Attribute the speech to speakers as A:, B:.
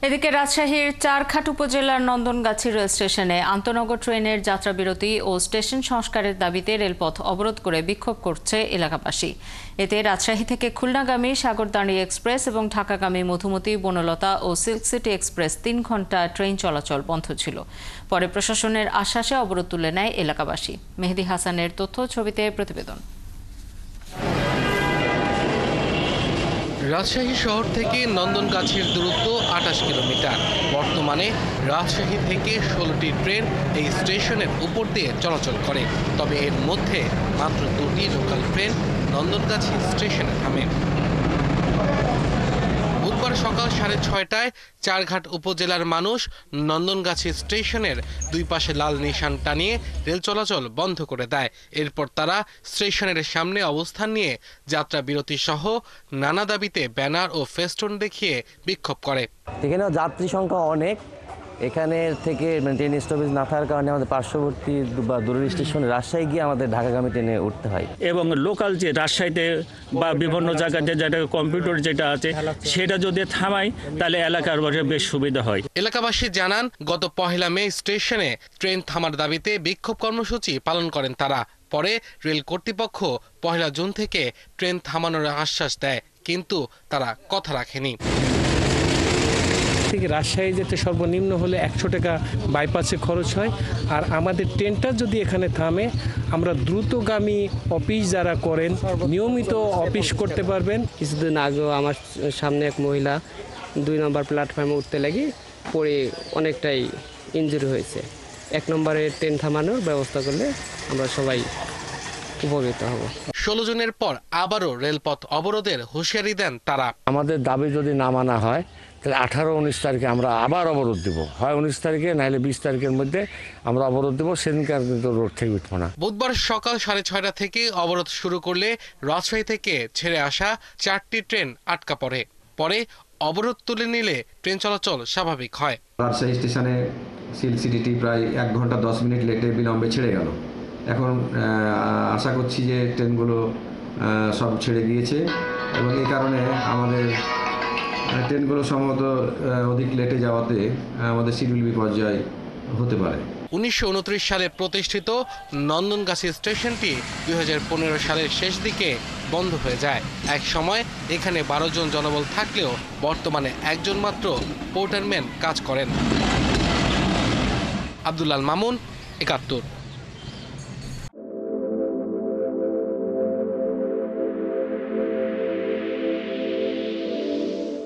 A: এদিকে রাজশাহীর চারঘাট উপজেলার নন্দনগাছি রেল স্টেশনে আন্তনগর ট্রেনের যাত্রাবিরতি ও স্টেশন সংস্কারের দাবিতে রেলপথ অবরোধ করে বিক্ষোভ করছে এলাকাবাসী। এতে রাজশাহী থেকে খুলনাগামী সাগরদাঁড়ি এক্সপ্রেস এবং ঢাকাগামী মধুমতি, বনলতা ও সিল্ক সিটি এক্সপ্রেস ৩ ঘণ্টা ট্রেন চলাচল বন্ধ ছিল। পরে প্রশাসনের আশ্বাসে অবরোধ তুলে নেয় এলাকাবাসী। মেহেদি হাসানের তথ্য ছবিতে প্রতিবেদন।
B: রাজশাহী শহর থেকে নন্দনগাছির দূরত্ব ২৮ কিলোমিটার। বর্তমানে রাজশাহী থেকে ১৬টি ট্রেন এই স্টেশনের উপর দিয়ে চলাচল করে, তবে এর মধ্যে মাত্র ২টি লোকাল ট্রেন নন্দনগাছি স্টেশনে থামে। বুধবার সকাল ৬:৩০টায় চারঘাট উপজেলার মানুষ নন্দনগাছি স্টেশনের দুই পাশে লাল নিশান টানিয়ে রেল চলাচল বন্ধ করে দেয়। এরপর তারা স্টেশনের সামনে অবস্থান নিয়ে যাত্রা বিরতি সহ নানা দাবিতে ব্যানার ও ফেস্টুন দেখিয়ে বিক্ষোভ করে।
C: এখানে যাত্রী সংখ্যা অনেক, এখানে থেকে ট্রেন স্টপেজ না থাকার কারণে আমাদের পার্শ্ববর্তী বা দূরের স্টেশনে রাজশাহী গিয়ে আমাদের ঢাকাগামী ট্রেনে উঠতে হয়।
D: এবং লোকাল যে রাজশাহীতে বা বিভিন্ন জায়গাতে যেটা কম্পিউটার যেটা আছে সেটা যদি থামাই তাহলে এলাকার বেশ সুবিধা হয়।
B: এলাকাবাসী জানান, গত ১ মে স্টেশনে ট্রেন থামার দাবিতে বিক্ষোভ কর্মসূচি পালন করেন তারা। পরে রেল কর্তৃপক্ষ ১ জুন থেকে ট্রেন থামানোর আশ্বাস দেয়, কিন্তু তারা কথা রাখেনি।
E: থেকে রাজশাহী যেতে সর্বনিম্ন হলে ১০০ টাকা বাইপাসে খরচ হয়, আর আমাদের ট্রেনটা যদি এখানে থামে আমরা দ্রুতগামী অফিস যারা করেন নিয়মিত অফিস করতে পারবেন।
F: কিছুদিন আগেও আমার সামনে এক মহিলা ২ নম্বর প্ল্যাটফর্মে উঠতে লাগি পরে অনেকটাই ইনজুরি হয়েছে। ১ নম্বরে ট্রেন থামানোর ব্যবস্থা করলে আমরা সবাই উপকৃত হব।
B: ১৬ জুনের পর আবারও রেলপথ অবরোধের হুঁশিয়ারি দেন তারা।
C: আমাদের দাবি যদি না মানা হয় তাহলে ১৮-১৯ তারিখে আমরা আবার অবরোধ দেবো, হয় ১৯ তারিখে নাহলে ২০ তারিখের মধ্যে আমরা অবরোধ দেবো। সেদিনকে আর কিন্তু রোড থেকে উঠবো না।
B: বুধবার সকাল ৬:৩০টা থেকে অবরোধ শুরু করলে রাজশাহী থেকে ছেড়ে আসা ৪টি ট্রেন আটকা পড়ে। পরে অবরোধ তুলে নিলে ট্রেন চলাচল স্বাভাবিক হয়।
G: রাজশাহী স্টেশনে সিল্ক সিটিটি প্রায় ১ ঘন্টা ১০ মিনিট লেটে বিলম্বে ছেড়ে গেল। এখন আশা করছি যে ট্রেনগুলো সব ছেড়ে গিয়েছে এবং এই কারণে আমাদের ট্রেনগুলো সম্ভবত অধিক লেটে যাওয়াতে আমাদের শিডিউল বিপর্যয় হতে পারে।
B: ১৯২৯ সালে প্রতিষ্ঠিত নন্দনগাছি স্টেশনটি ২০১৫ সালের শেষ দিকে বন্ধ হয়ে যায়। এক সময় এখানে ১২ জন জনবল থাকলেও বর্তমানে একজন মাত্র পোর্টারম্যান কাজ করেন। আব্দুল আল মামুন, ৭১।